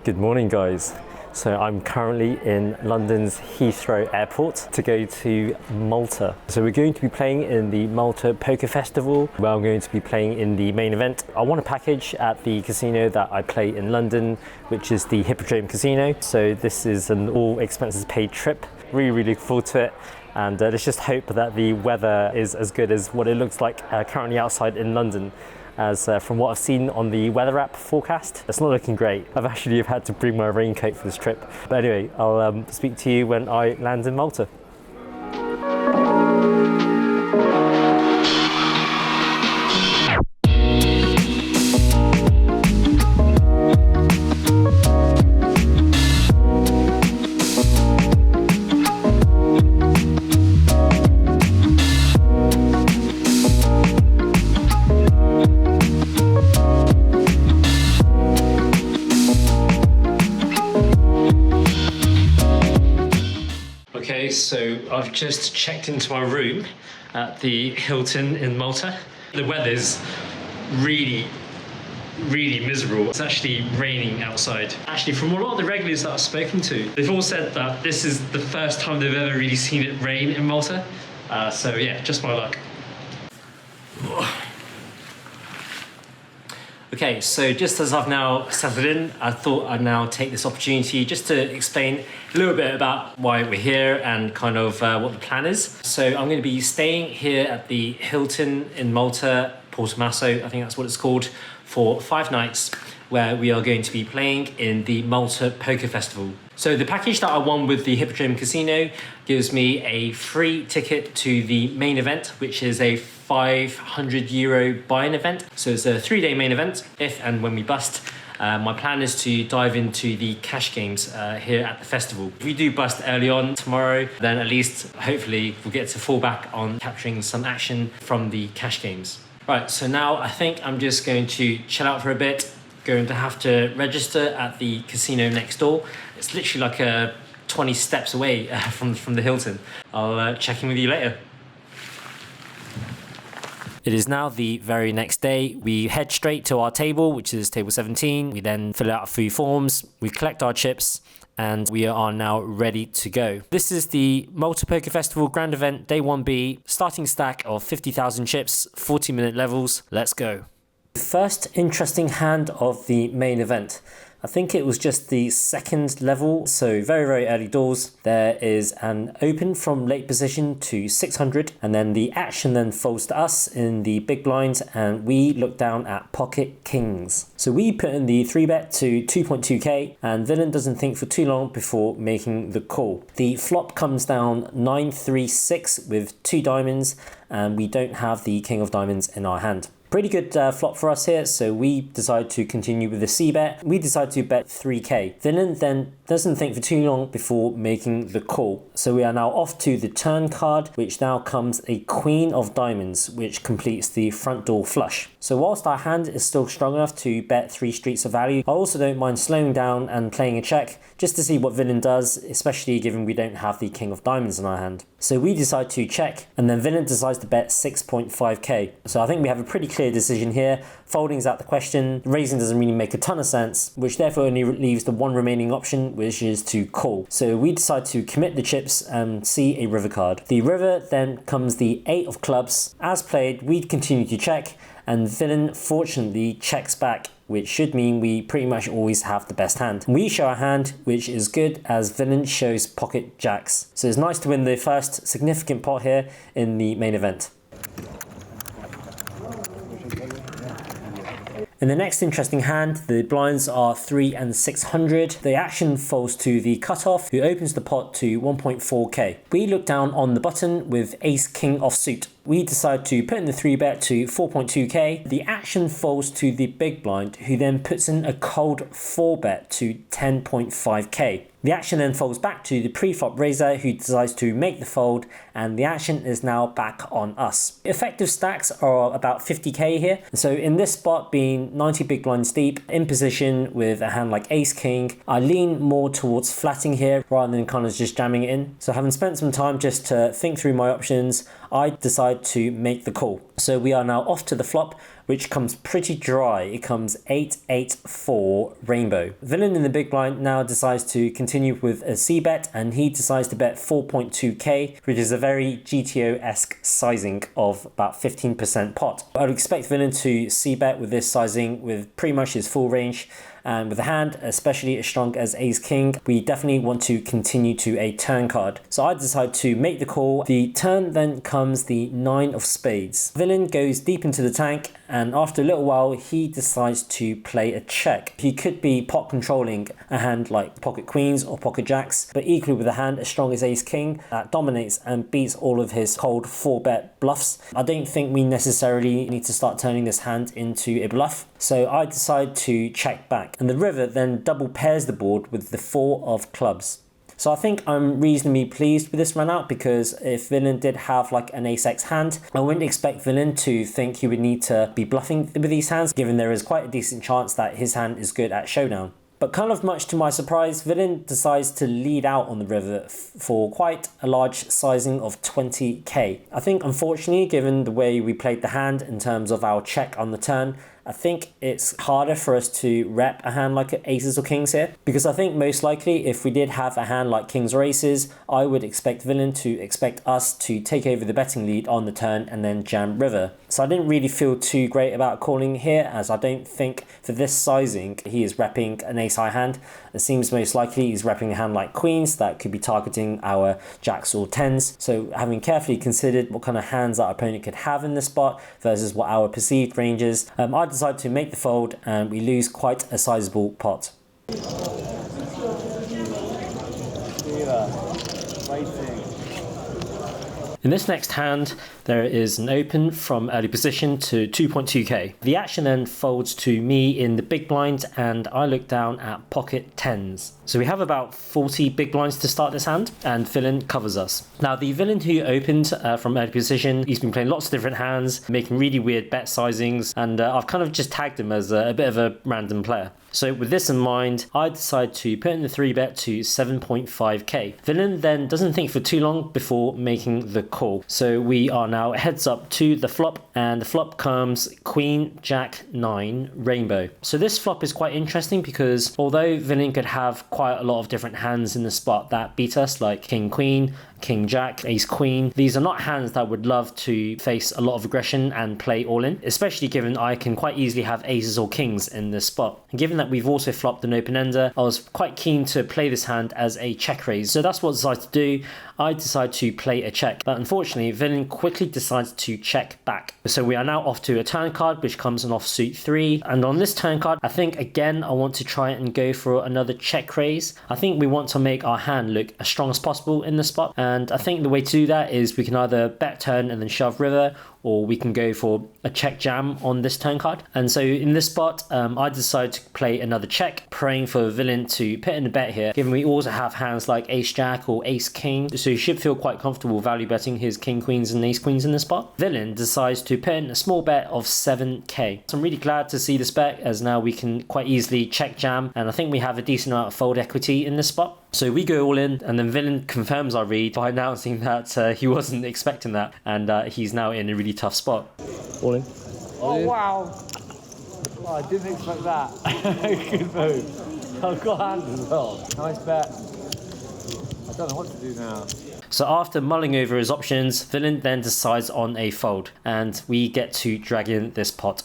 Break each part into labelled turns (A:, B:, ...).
A: Good morning, guys. So I'm currently in London's Heathrow Airport to go to Malta. So we're going to be playing in the Malta Poker Festival, where I'm going to be playing in the main event. I won a package at the casino that I play in London, which is the Hippodrome casino. So this is an all expenses paid trip. Really looking forward to it. And let's just hope that the weather is as good as what it looks like currently outside in London. As from what I've seen on the weather app forecast, it's not looking great. I've actually had to bring my raincoat for this trip. But anyway, I'll speak to you when I land in Malta. So I've just checked into my room at the Hilton in Malta. The weather's really miserable. It's actually raining outside. Actually, from a lot of the regulars that I've spoken to, they've all said that this is the first time they've ever really seen it rain in Malta. So yeah, just my luck. Okay, so just as I've now settled in, I thought I'd now take this opportunity just to explain a little bit about why we're here and kind of what the plan is. So I'm going to be staying here at the Hilton in Malta Portomasa, I think that's what it's called, for 5 nights, where we are going to be playing in the Malta Poker Festival. So the package that I won with the Hippodrome Casino gives me a free ticket to the main event, which is a €500 buy-in event. So it's a 3-day main event, if and when we bust. My plan is to dive into the cash games here at the festival. If we do bust early on tomorrow, then at least hopefully we'll get to fall back on capturing some action from the cash games. Right, so now I think I'm just going to chill out for a bit. Going to have to register at the casino next door. It's literally like 20 steps away from the Hilton. I'll check in with you later. It is now the very next day. We head straight to our table, which is table 17. We then fill out a few forms, we collect our chips, and we are now ready to go. This is the Malta Poker Festival Grand Event Day 1B, starting stack of 50,000 chips, 40-minute levels. Let's go. First interesting hand of the main event. I think it was just the second level, so very early doors. There is an open from late position to 600, and then the action then folds to us in the big blinds, and we look down at pocket kings. So we put in the 3-bet to 2.2k, and Villain doesn't think for too long before making the call. The flop comes down 9-3-6 with 2 diamonds, and we don't have the king of diamonds in our hand. Pretty good flop for us here, so we decide to continue with the C-bet. We decide to bet 3k. Villain then doesn't think for too long before making the call. So we are now off to the turn card, which now comes a queen of diamonds, which completes the front door flush. So whilst our hand is still strong enough to bet 3 streets of value, I also don't mind slowing down and playing a check just to see what Villain does, especially given we don't have the king of diamonds in our hand. So we decide to check, and then Villain decides to bet 6.5k. So I think we have a pretty clear decision here. Folding's out the question. Raising doesn't really make a ton of sense, which therefore only leaves the one remaining option, which is to call. So we decide to commit the chips and see a river card. The river then comes the 8 of clubs. As played, we continue to check, and Villain fortunately checks back, which should mean we pretty much always have the best hand. We show our hand, which is good, as Villain shows pocket jacks. So it's nice to win the first significant pot here in the main event. In the next interesting hand, the blinds are 3 and 600. The action falls to the cutoff, who opens the pot to 1.4k. We look down on the button with ace king offsuit. We decide to put in the 3-bet to 4.2k. The action falls to the big blind, who then puts in a cold 4-bet to 10.5k. The action then folds back to the pre-flop raiser, who decides to make the fold, and the action is now back on us. Effective stacks are about 50k here. So in this spot, being 90 big blinds deep, in position with a hand like ace king, I lean more towards flatting here rather than kind of just jamming it in. So having spent some time just to think through my options, I decide decide to make the call. So we are now off to the flop, which comes pretty dry. It comes 8-8-4 rainbow. Villain in the big blind now decides to continue with a c-bet, and he decides to bet 4.2k, which is a very GTO-esque sizing of about 15% pot. I would expect Villain to c-bet with this sizing with pretty much his full range. And with a hand, especially as strong as Ace King, we definitely want to continue to a turn card. So I decide to make the call. The turn then comes the 9 of spades. Villain goes deep into the tank, and after a little while, he decides to play a check. He could be pot controlling a hand like pocket queens or pocket jacks, but equally with a hand as strong as Ace King that dominates and beats all of his cold 4-bet bluffs. I don't think we necessarily need to start turning this hand into a bluff. So I decide to check back, and the river then double pairs the board with the 4 of clubs. So I think I'm reasonably pleased with this run out, because if Villain did have like an Ace-X hand, I wouldn't expect Villain to think he would need to be bluffing with these hands, given there is quite a decent chance that his hand is good at showdown. But kind of much to my surprise, Villain decides to lead out on the river for quite a large sizing of 20k. I think unfortunately, given the way we played the hand in terms of our check on the turn, I think it's harder for us to rep a hand like aces or kings here, because I think most likely if we did have a hand like kings or aces, I would expect Villain to expect us to take over the betting lead on the turn and then jam river. So I didn't really feel too great about calling here, as I don't think for this sizing he is repping an ace high hand. It seems most likely he's repping a hand like queens that could be targeting our jacks or tens. So having carefully considered what kind of hands our opponent could have in this spot versus what our perceived range is, I decide to make the fold, and we lose quite a sizable pot. In this next hand, there is an open from early position to 2.2k. The action then folds to me in the big blind, and I look down at pocket tens. So we have about 40 big blinds to start this hand, and Villain covers us. Now the Villain who opened from early position, he's been playing lots of different hands, making really weird bet sizings, and I've kind of just tagged him as a bit of a random player. So with this in mind, I decide to put in the 3-bet to 7.5k. Villain then doesn't think for too long before making the call. So we are now heads up to the flop, and the flop comes Queen, Jack, 9, Rainbow. So this flop is quite interesting, because although Villain could have quite a lot of different hands in the spot that beat us, like King, Queen, King Jack, Ace Queen, these are not hands that would love to face a lot of aggression and play all in, especially given I can quite easily have aces or kings in this spot. And given that we've also flopped an open ender, I was quite keen to play this hand as a check raise. So that's what I decided to do. I decide to play a check, but unfortunately Villain quickly decides to check back. So we are now off to a turn card, which comes an offsuit 3, and on this turn card I think again I want to try and go for another check raise. I think we want to make our hand look as strong as possible in the spot, and I think the way to do that is we can either bet turn and then shove river, or we can go for a check jam on this turn card. And so in this spot, I decide to play another check, praying for Villain to put in a bet here, given we also have hands like ace jack or ace king, so he should feel quite comfortable value betting his king queens and ace queens in this spot. Villain decides to put in a small bet of 7k. So I'm really glad to see this bet, as now we can quite easily check jam, and I think we have a decent amount of fold equity in this spot. So we go all in, and then Villain confirms our read by announcing that he wasn't expecting that, and he's now in a really tough spot. All in.
B: Oh wow! Oh, I didn't expect that. Good move. I've got hands as well. Nice bet. I don't know what to do now.
A: So after mulling over his options, Villain then decides on a fold, and we get to drag in this pot.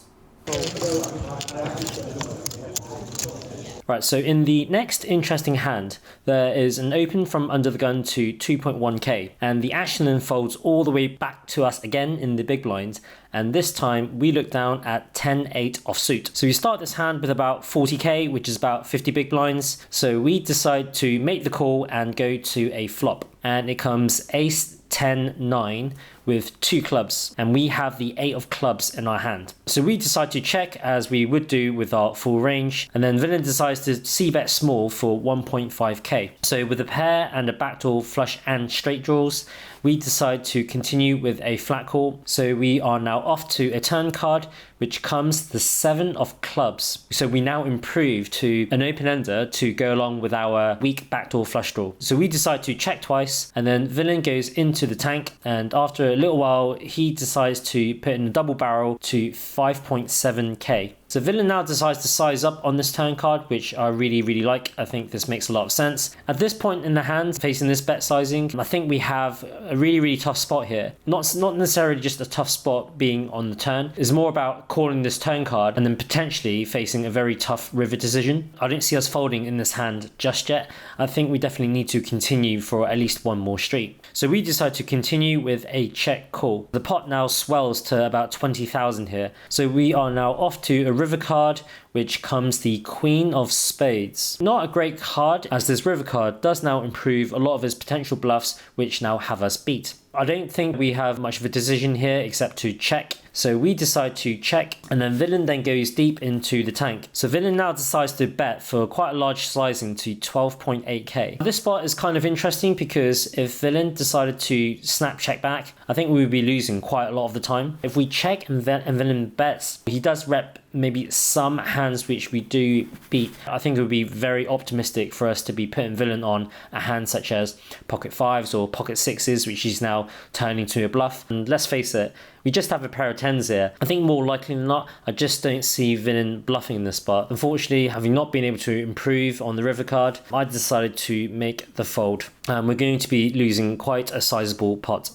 A: Right, so in the next interesting hand, there is an open from under the gun to 2.1k, and the action then folds all the way back to us again in the big blind, and this time we look down at 10-8 offsuit. So we start this hand with about 40k, which is about 50 big blinds, so we decide to make the call and go to a flop, and it comes ace 10-9 with 2 clubs, and we have the 8 of clubs in our hand. So we decide to check, as we would do with our full range, and then Villain decides to c-bet small for 1.5k. So with a pair and a backdoor flush and straight draws, we decide to continue with a flat call. So we are now off to a turn card, which comes the 7 of clubs. So we now improve to an open ender to go along with our weak backdoor flush draw. So we decide to check twice, and then Villain goes into the tank, and after a a little while, he decides to put in a double barrel to 5.7k. So villain now decides to size up on this turn card, which I really like. I think this makes a lot of sense. At this point in the hand, facing this bet sizing, I think we have a really tough spot here. Not necessarily just a tough spot being on the turn. It's more about calling this turn card and then potentially facing a very tough river decision. I don't see us folding in this hand just yet. I think we definitely need to continue for at least one more street. So we decide to continue with a check call. The pot now swells to about 20,000 here. So we are now off to a river card, which comes the Queen of Spades. Not a great card, as this river card does now improve a lot of his potential bluffs, which now have us beat. I don't think we have much of a decision here except to check. So we decide to check, and then villain then goes deep into the tank. So villain now decides to bet for quite a large sizing to 12.8k. This spot is kind of interesting because if villain decided to snap check back, I think we would be losing quite a lot of the time. If we check and villain bets, he does rep maybe some hands which we do beat. I think it would be very optimistic for us to be putting villain on a hand such as pocket fives or pocket sixes, which is now turning to a bluff. And let's face it, we just have a pair of tens here. I think more likely than not, I just don't see villain bluffing in this spot. Unfortunately, having not been able to improve on the river card, I decided to make the fold. We're going to be losing quite a sizable pot.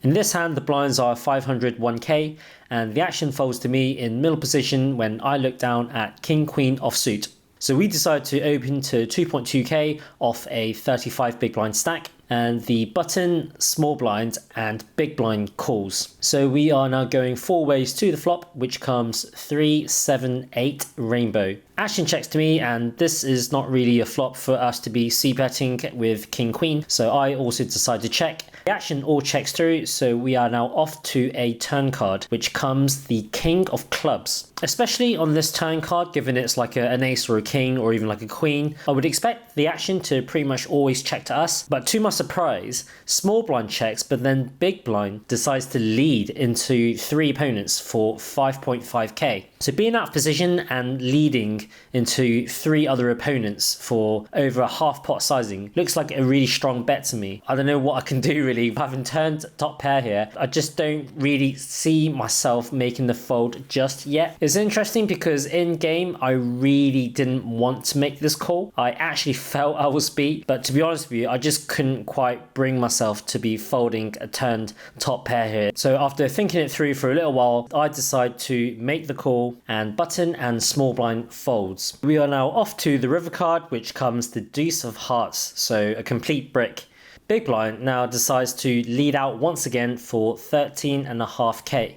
A: In this hand, the blinds are 501k, and the action folds to me in middle position when I look down at King Queen offsuit. So we decide to open to 2.2k off a 35 big blind stack, and the button, small blind and big blind calls. So we are now going four ways to the flop, which comes 3, 7, 8 rainbow. Action checks to me, and this is not really a flop for us to be c-betting with King Queen, so I also decide to check. The action all checks through, so we are now off to a turn card, which comes the King of Clubs. Especially on this turn card, given it's like an ace or a king or even like a queen, I would expect the action to pretty much always check to us, but to my surprise, small blind checks, but then big blind decides to lead into 3 opponents for 5.5k. So being out of position and leading into 3 other opponents for over a half pot sizing looks like a really strong bet to me. I don't know what I can do really. Having turned top pair here, I just don't really see myself making the fold just yet. It's interesting because in game, I really didn't want to make this call. I actually felt I was beat, but to be honest with you, I just couldn't quite bring myself to be folding a turned top pair here. So after thinking it through for a little while, I decide to make the call, and button and small blind folds. We are now off to the river card, which comes the Deuce of Hearts, so a complete brick. Big blind now decides to lead out once again for 13.5k.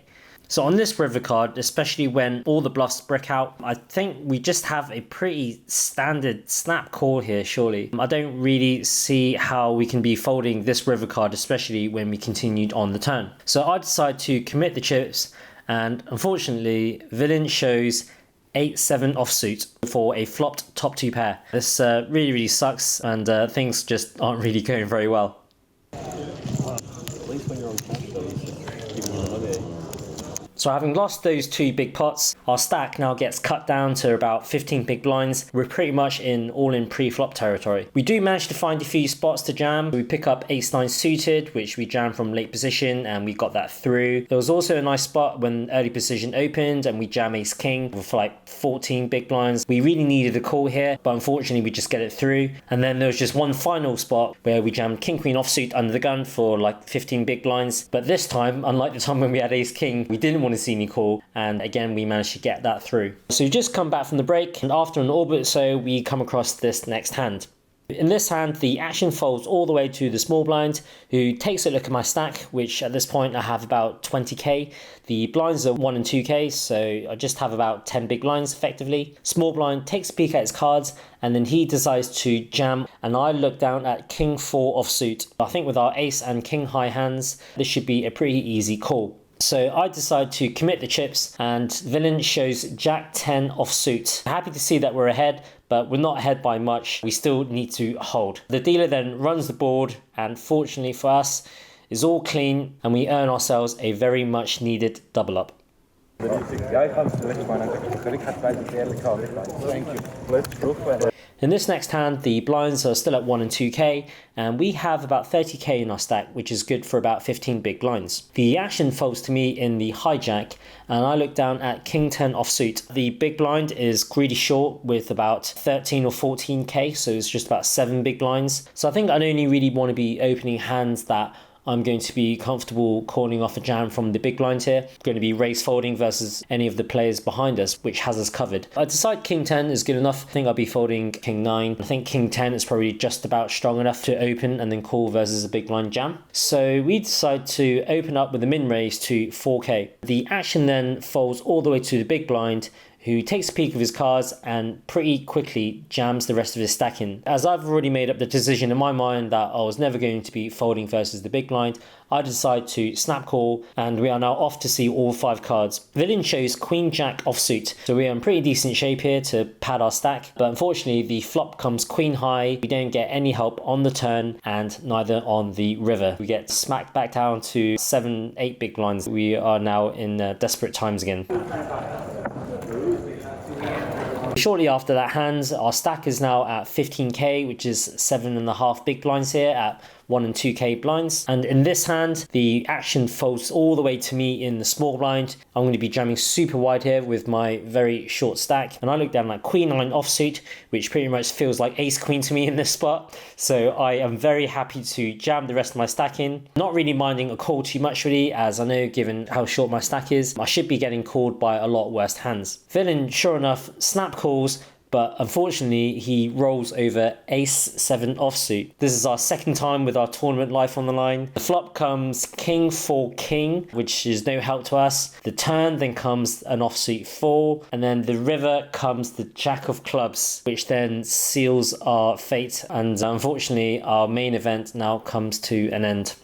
A: So on this river card, especially when all the bluffs brick out, I think we just have a pretty standard snap call here, surely. I don't really see how we can be folding this river card, especially when we continued on the turn. So I decide to commit the chips, and unfortunately, villain shows 8-7 offsuit for a flopped top 2 pair. This really sucks, and things just aren't really going very well.
B: At least when you're on cash though, you should give me money.
A: So having lost those 2 big pots, our stack now gets cut down to about 15 big blinds. We're pretty much in all-in pre-flop territory. We do manage to find a few spots to jam. We pick up ace-9 suited, which we jam from late position, and we got that through. There was also a nice spot when early position opened, and we jam ace-king with like 14 big blinds. We really needed a call here, but unfortunately we just get it through. And then there was just one final spot where we jammed king-queen offsuit under the gun for like 15 big blinds. But this time, unlike the time when we had ace-king, we didn't want to see any call, and again we managed to get that through. So we just come back from the break, and after an orbit or so we come across this next hand. In this hand, the action folds all the way to the small blind, who takes a look at my stack, which at this point I have about 20k. The blinds are 1 and 2k, so I just have about 10 big blinds effectively. Small blind takes a peek at his cards, and then he decides to jam, and I look down at king 4 offsuit. I think with our ace and king high hands, this should be a pretty easy call. So I decide to commit the chips, and villain shows jack 10 offsuit. Happy to see that we're ahead, but we're not ahead by much. We still need to hold. The dealer then runs the board, and fortunately for us, is all clean, and we earn ourselves a very much needed double up.
B: Ja, ik ga het terug, man. Ik had bij de eerlijk gehad. Thank you. Let's proof.
A: In this next hand, the blinds are still at 1 and 2k, and we have about 30k in our stack, which is good for about 15 big blinds. The action folds to me in the hijack, and I look down at king 10 offsuit. The big blind is greedy short with about 13 or 14k, so it's just about 7 big blinds. So I think I'd only really want to be opening hands that I'm going to be comfortable calling off a jam from the big blind here. Going to be raise folding versus any of the players behind us, which has us covered. I decide king 10 is good enough. I think I'll be folding king 9. I think king 10 is probably just about strong enough to open and then call versus a big blind jam. So we decide to open up with a min raise to 4k. The action then folds all the way to the big blind, who takes a peek of his cards and pretty quickly jams the rest of his stack in. As I've already made up the decision in my mind that I was never going to be folding versus the big blind, I decide to snap call, and we are now off to see all 5 cards. Villain shows queen jack offsuit, so we are in pretty decent shape here to pad our stack, but unfortunately the flop comes queen high. We don't get any help on the turn and neither on the river. We get smacked back down to 7-8 big blinds. We are now in desperate times again. Shortly after that hand, our stack is now at 15k, which is 7.5 big blinds here at 1 and 2k blinds. And in this hand, the action folds all the way to me in the small blind. I'm going to be jamming super wide here with my very short stack. And I look down like queen 9 offsuit, which pretty much feels like ace queen to me in this spot. So I am very happy to jam the rest of my stack in. Not really minding a call too much really, as I know given how short my stack is, I should be getting called by a lot worse hands. Villain, sure enough, snap calls, but unfortunately he rolls over ace 7 offsuit. This is our second time with our tournament life on the line. The flop comes king 4 king, which is no help to us. The turn then comes an offsuit 4, and then the river comes the jack of clubs, which then seals our fate, and unfortunately our main event now comes to an end.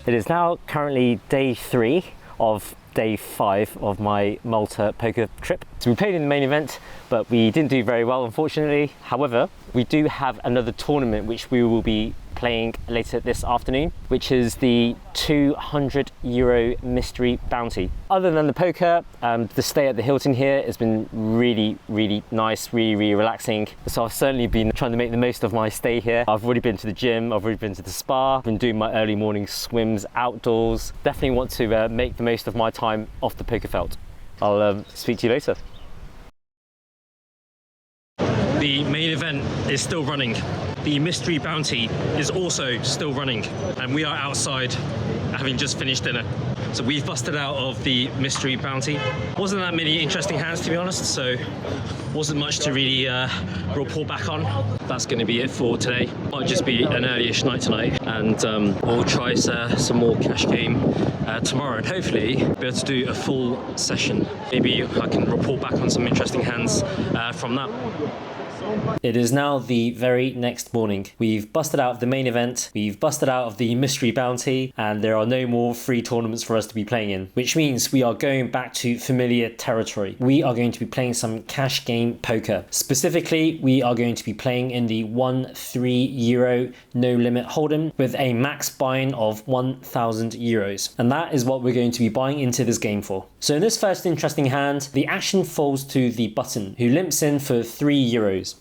A: It is now currently day 3 of day 5 of my Malta poker trip. So we played in the main event, but we didn't do very well, unfortunately. However, we do have another tournament which we will be playing later this afternoon, which is the €200 mystery bounty. Other than the poker, the stay at the Hilton here has been really nice, really relaxing. So I've certainly been trying to make the most of my stay here. I've already been to the gym, I've already been to the spa, I've been doing my early morning swims outdoors. Definitely want to make the most of my time off the poker felt. I'll speak to you later. The main event is still running. The mystery bounty is also still running, and we are outside having just finished dinner. So we've busted out of the mystery bounty. Wasn't that many interesting hands, to be honest, so wasn't much to really report back on. That's going to be it for today. Might just be an early-ish night tonight, and we'll try some more cash game tomorrow, and hopefully be able to do a full session. Maybe I can report back on some interesting hands from that. It is now the very next morning. We've busted out of the main event, we've busted out of the mystery bounty, and there are no more free tournaments for us to be playing in, which means we are going back to familiar territory. We are going to be playing some cash game poker. Specifically, we are going to be playing in the €1-3 no limit hold'em with a max buy-in of €1,000, and that is what we're going to be buying into this game for. So in this first interesting hand, the action falls to the button, who limps in for €3.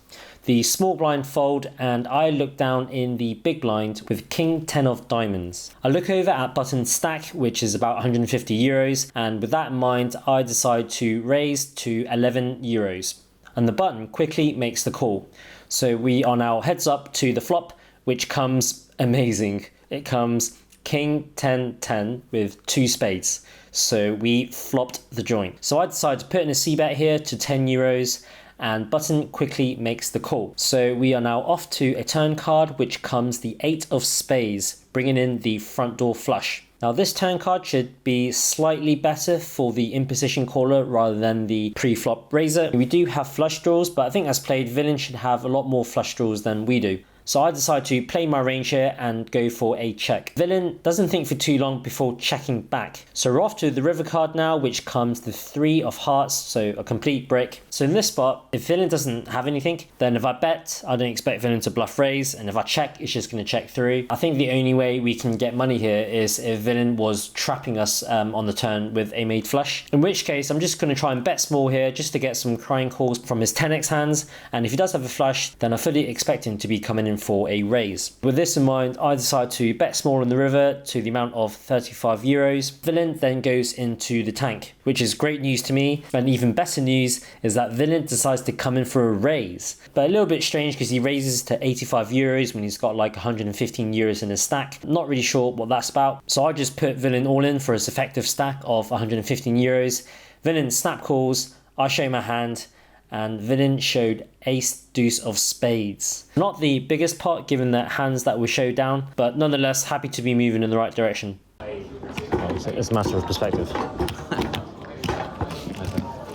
A: The small blind fold, and I look down in the big blind with king 10 of diamonds. I look over at button's stack, which is about €150, and with that in mind, I decide to raise to €11, and the button quickly makes the call. So we are now heads up to the flop, which comes amazing. It comes king 10-10 with 2 spades. So we flopped the joint. So I decide to put in a c-bet here to €10, and button quickly makes the call. So we are now off to a turn card, which comes the 8 of spades, bringing in the front door flush. Now this turn card should be slightly better for the in-position caller rather than the pre-flop raiser. We do have flush draws, but I think as played, villain should have a lot more flush draws than we do. So I decide to play my range here and go for a check. Villain doesn't think for too long before checking back. So we're off to the river card now, which comes the 3 of hearts, so a complete brick. So in this spot, if villain doesn't have anything, then if I bet, I don't expect villain to bluff raise, and if I check, it's just going to check through. I think the only way we can get money here is if villain was trapping us on the turn with a made flush, in which case I'm just going to try and bet small here just to get some crying calls from his 10x hands, and if he does have a flush, then I fully expect him to be coming in for a raise. With this in mind, I decide to bet small in the river to the amount of 35 euros. Villain then goes into the tank, which is great news to me, and even better news is that villain decides to come in for a raise, but a little bit strange because he raises to 85 euros when he's got like 115 euros in his stack. Not really sure what that's about, so I just put villain all in for his effective stack of 115 euros. Villain snap calls, I show my hand, and villain showed ace deuce of spades. Not the biggest pot given the hands that were showed down, but nonetheless happy to be moving in the right direction. It's a matter of perspective.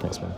A: Thanks, man.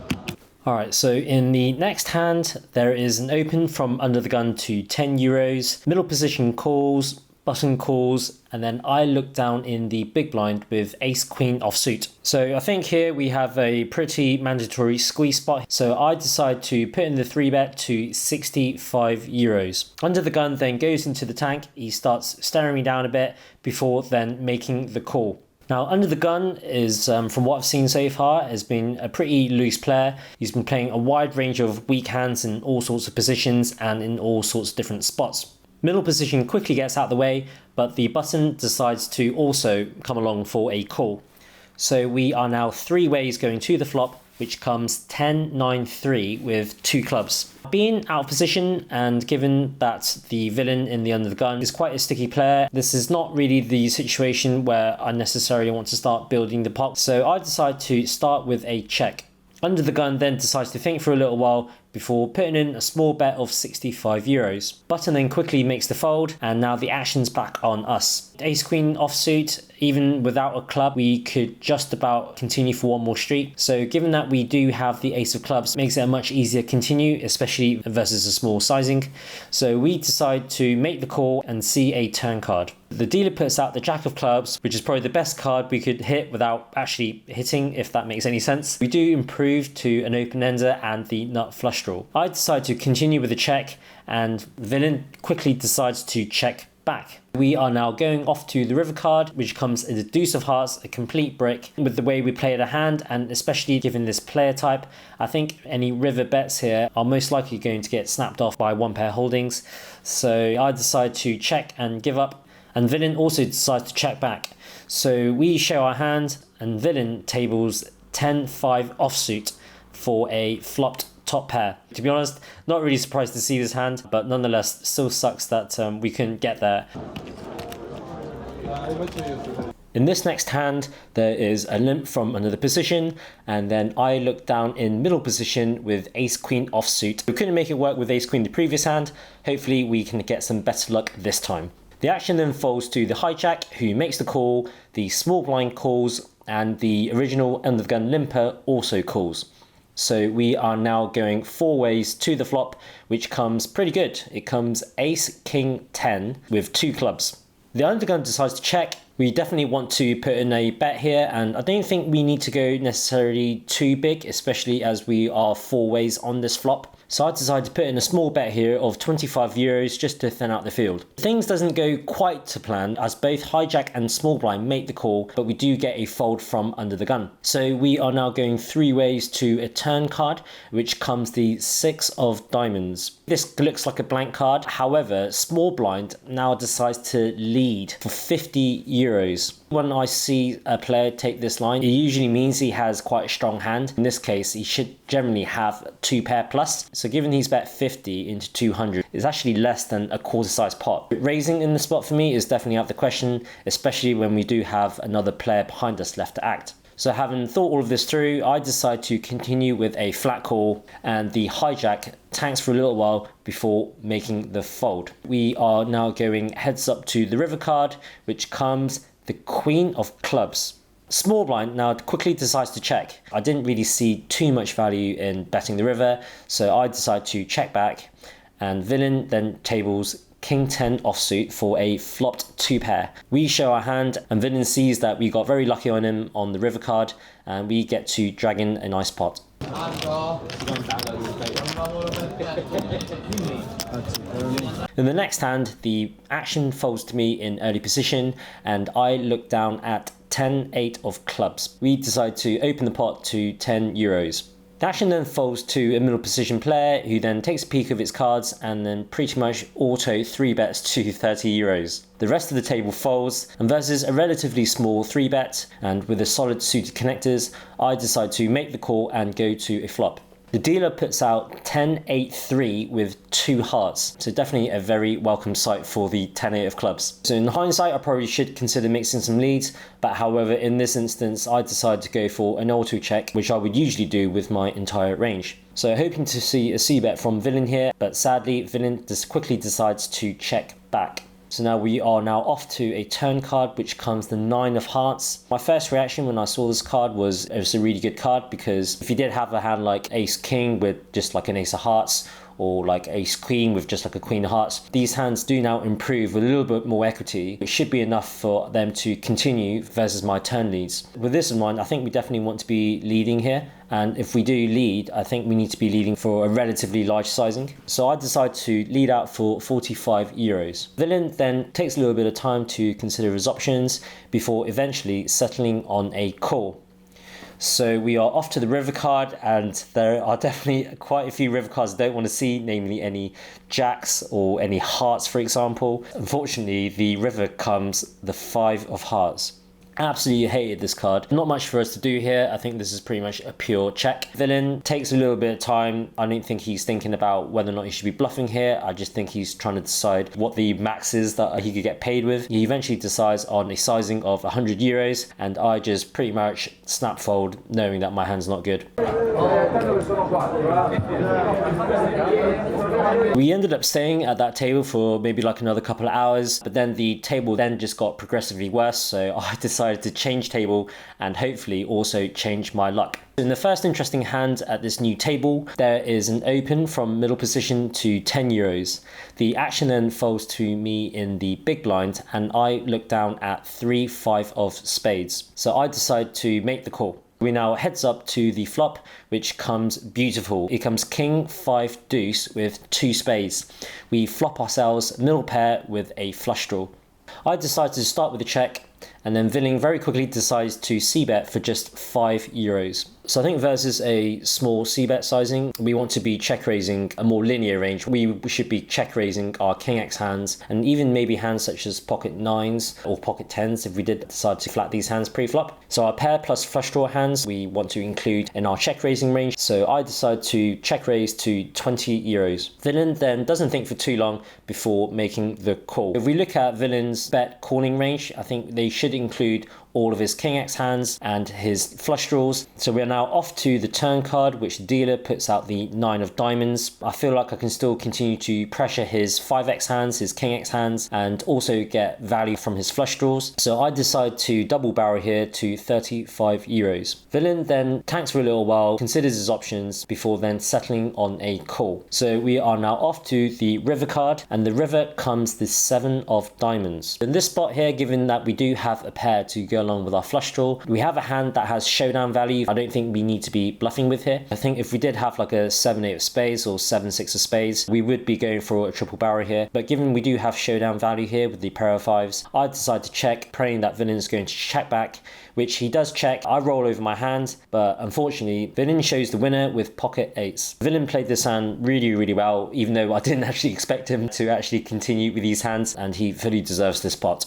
A: Alright, so in the next hand there is an open from under the gun to 10 euros, middle position calls, button calls, and then I look down in the big blind with ace queen offsuit. So I think here we have a pretty mandatory squeeze spot. So I decide to put in the 3-bet to 65 euros. Under the gun then goes into the tank. He starts staring me down a bit before then making the call. Now, under the gun is, from what I've seen so far, has been a pretty loose player. He's been playing a wide range of weak hands in all sorts of positions and in all sorts of different spots. Middle position quickly gets out of the way, but the button decides to also come along for a call. So we are now 3 ways going to the flop, which comes 10-9-3 with 2 clubs. Being out of position and given that the villain in the under the gun is quite a sticky player, this is not really the situation where I necessarily want to start building the pot. So I decide to start with a check. Under the gun then decides to think for a little while before putting in a small bet of 65 euros. Button then quickly makes the fold, and now the action's back on us. Ace queen offsuit, even without a club, we could just about continue for one more street. So given that we do have the ace of clubs, makes it a much easier continue, especially versus a small sizing. So we decide to make the call and see a turn card. The dealer puts out the jack of clubs, which is probably the best card we could hit without actually hitting, if that makes any sense. We do improve to an open ender and the nut flush draw. I decide to continue with the check, and villain quickly decides to check back. We are now going off to the river card, which comes in the deuce of hearts, a complete brick. With the way we play the hand, and especially given this player type, I think any river bets here are most likely going to get snapped off by one pair holdings. So I decide to check and give up, and villain also decides to check back. So we show our hand, and villain tables 10-5 offsuit for a flopped top pair. To be honest, not really surprised to see this hand, but nonetheless still sucks that we couldn't get there. In this next hand there is a limp from another position, and then I look down in middle position with ace queen offsuit. We couldn't make it work with ace queen the previous hand. Hopefully we can get some better luck this time. The action then falls to the hijack, who makes the call, the small blind calls, and the original under the gun limper also calls. So we are now going 4 ways to the flop, which comes pretty good. It comes ace king 10 with 2 clubs. The undergun decides to check. We definitely want to put in a bet here, and I don't think we need to go necessarily too big, especially as we are 4 ways on this flop. So I decided to put in a small bet here of 25 euros just to thin out the field. Things doesn't go quite to plan, as both hijack and small blind make the call, but we do get a fold from under the gun. So we are now going 3 ways to a turn card, which comes the 6 of diamonds. This looks like a blank card. However, small blind now decides to lead for 50 euros. When I see a player take this line, it usually means he has quite a strong hand. In this case, he should generally have 2 pair plus. So given he's bet 50 into 200, it's actually less than a quarter size pot. Raising in the spot for me is definitely out of the question, especially when we do have another player behind us left to act. So having thought all of this through, I decide to continue with a flat call, and the hijack tanks for a little while before making the fold. We are now going heads up to the river card, which comes the queen of clubs. Small blind now quickly decides to check. I didn't really see too much value in betting the river, so I decide to check back, and villain then tables King 10 offsuit for a flopped 2 pair. We show our hand and villain sees that we got very lucky on him on the river card, and we get to drag in a nice pot. In the next hand, the action folds to me in early position, and I look down at 10-8 of clubs. We decide to open the pot to €10. The action then folds to a middle position player who then takes a peek of its cards and then pretty much auto 3-bets to €30. The rest of the table folds, and versus a relatively small 3-bet and with a solid suited connectors, I decide to make the call and go to a flop. The dealer puts out 10-8-3 with 2 hearts, so definitely a very welcome sight for the 10-8 of clubs. So in hindsight, I probably should consider mixing some leads, but however, in this instance, I decided to go for an auto check, which I would usually do with my entire range. So hoping to see a c-bet from villain here, but sadly, villain just quickly decides to check back. So now we are now off to a turn card, which comes the 9 of hearts. My first reaction when I saw this card was it was a really good card, because if you did have a hand like ace king with just like an ace of hearts, or like ace queen with just like a queen of hearts, these hands do now improve with a little bit more equity, which should be enough for them to continue versus my turn leads. With this in mind, I think we definitely want to be leading here, and if we do lead, I think we need to be leading for a relatively large sizing. So I decide to lead out for €45. Villain then takes a little bit of time to consider his options before eventually settling on a call. So we are off to the river card, and there are definitely quite a few river cards I don't want to see, namely any jacks or any hearts, for example. Unfortunately, the river comes the 5 of hearts. Absolutely hated this card. Not much for us to do here. I think this is pretty much a pure check. Villain takes a little bit of time. I don't think he's thinking about whether or not he should be bluffing here. I just think he's trying to decide what the max is that he could get paid with. He eventually decides on a sizing of €100, and I just pretty much snap fold, knowing that my hand's not good. We ended up staying at that table for maybe like another couple of hours, but then the table then just got progressively worse, so I decided to change table and hopefully also change my luck. In the first interesting hand at this new table, there is an open from middle position to €10. The action then folds to me in the big blind, and I look down at 3-5 of spades. So I decide to make the call. We now heads up to the flop, which comes beautiful. It comes king 5 deuce with 2 spades. We flop ourselves middle pair with a flush draw. I decide to start with a check, and then villain very quickly decides to c-bet for just €5. So I think versus a small c-bet sizing, we want to be check raising a more linear range. We should be check raising our king x hands, and even maybe hands such as pocket 9s or pocket 10s if we did decide to flat these hands pre-flop. So our pair plus flush draw hands we want to include in our check raising range. So I decide to check raise to €20. Villain then doesn't think for too long before making the call. If we look at villain's bet calling range, I think they should include all of his king x hands and his flush draws. So we're now off to the turn card, which the dealer puts out the 9 of diamonds. I feel like I can still continue to pressure his 5x hands, his king x hands, and also get value from his flush draws. So I decide to double barrel here to €35. Villain then tanks for a little while, considers his options before then settling on a call. So we are now off to the river card, and the river comes the 7 of diamonds. In this spot here, given that we do have a pair to go along with our flush draw, we have a hand that has showdown value. I don't think we need to be bluffing with here. I think if we did have like a 7-8 of spades or 7-6 of spades, we would be going for a triple barrel here. But given we do have showdown value here with the pair of 5s, I decide to check, praying that villain is going to check back, which he does check. I roll over my hand, but unfortunately, villain shows the winner with pocket 8s. Villain played this hand really well, even though I didn't actually expect him to actually continue with these hands, and he fully deserves this pot.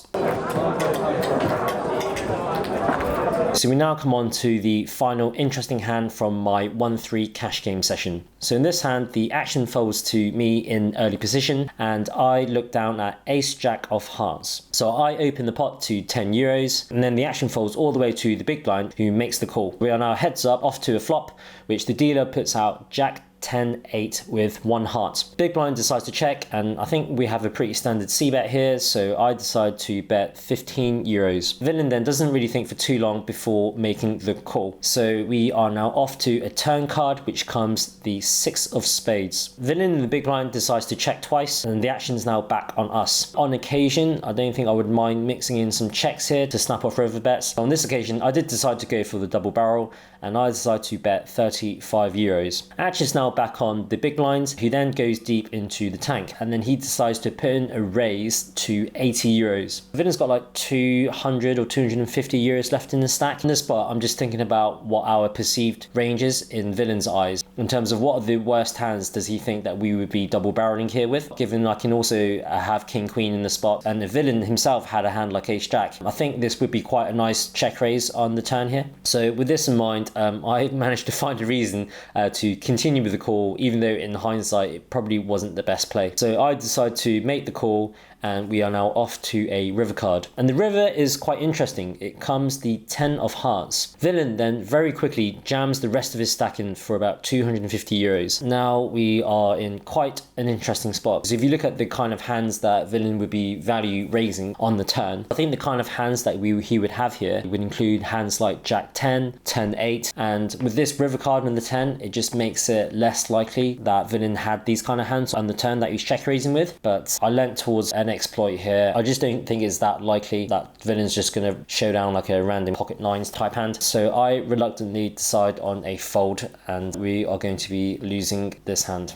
A: So we now come on to the final interesting hand from my 1-3 cash game session. So in this hand, the action folds to me in early position, and I look down at ace jack of hearts. So I open the pot to €10, and then the action folds all the way to the big blind, who makes the call. We are now heads up off to a flop, which the dealer puts out jack 10-8 with 1 heart. Big blind decides to check, and I think we have a pretty standard c-bet here, so I decide to bet 15 euros. Villain then doesn't really think for too long before making the call. So we are now off to a turn card, which comes the 6 of spades. Villain in the big blind decides to check twice, and the action is now back on us. On occasion, I don't think I would mind mixing in some checks here to snap off river bets. On this occasion, I did decide to go for the double barrel, and I decided to bet 35 euros. Action is now back on the big blinds, who then goes deep into the tank, and then he decides to put in a raise to 80 euros. Villain's got like 200 or 250 euros left in the stack. In this spot, I'm just thinking about what our perceived range is in Villain's eyes, in terms of what are the worst hands does he think that we would be double barreling here with, given I can also have king queen in the spot, and the Villain himself had a hand like ace jack. I think this would be quite a nice check raise on the turn here. So with this in mind, I managed to find a reason to continue with the call, even though in hindsight it probably wasn't the best play. So I decided to make the call, and we are now off to a river card. And the river is quite interesting. It comes the 10 of hearts. Villain then very quickly jams the rest of his stack in for about 250 euros. Now we are in quite an interesting spot. So if you look at the kind of hands that Villain would be value raising on the turn, I think the kind of hands that he would have here would include hands like Jack 10, 10 8, and with this river card on the 10, it just makes it less likely that Villain had these kind of hands on the turn that he's check raising with. But I leant towards an exploit here. I just don't think it's that likely that Villain's just going to show down like a random pocket nines type hand. So I reluctantly decide on a fold, and we are going to be losing this hand.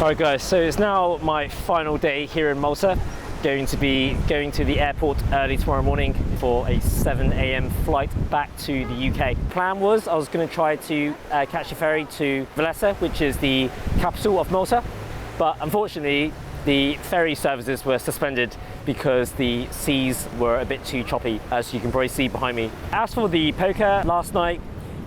A: Alright guys, so it's now my final day here in Malta. Going to be going to the airport early tomorrow morning for a 7 AM flight back to the UK. Plan was I was going to try to catch a ferry to Valletta, which is the capital of Malta, but unfortunately the ferry services were suspended because the seas were a bit too choppy, as you can probably see behind me. As for the poker, last night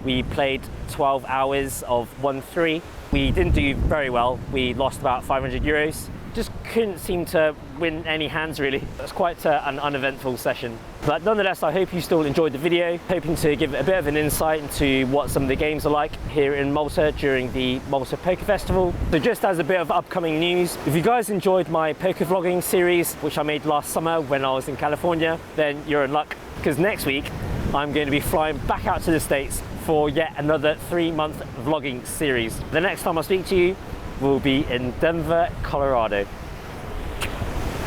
A: we played 12 hours of 1-3. We didn't do very well. We lost about 500 euros. Just couldn't seem to win any hands really. It was quite an uneventful session. But nonetheless, I hope you still enjoyed the video. Hoping to give a bit of an insight into what some of the games are like here in Malta during the Malta Poker Festival. So just as a bit of upcoming news, if you guys enjoyed my poker vlogging series, which I made last summer when I was in California, then you're in luck, because next week I'm going to be flying back out to the States for yet another 3-month vlogging series. The next time I speak to you will be in Denver, Colorado.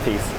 A: Peace.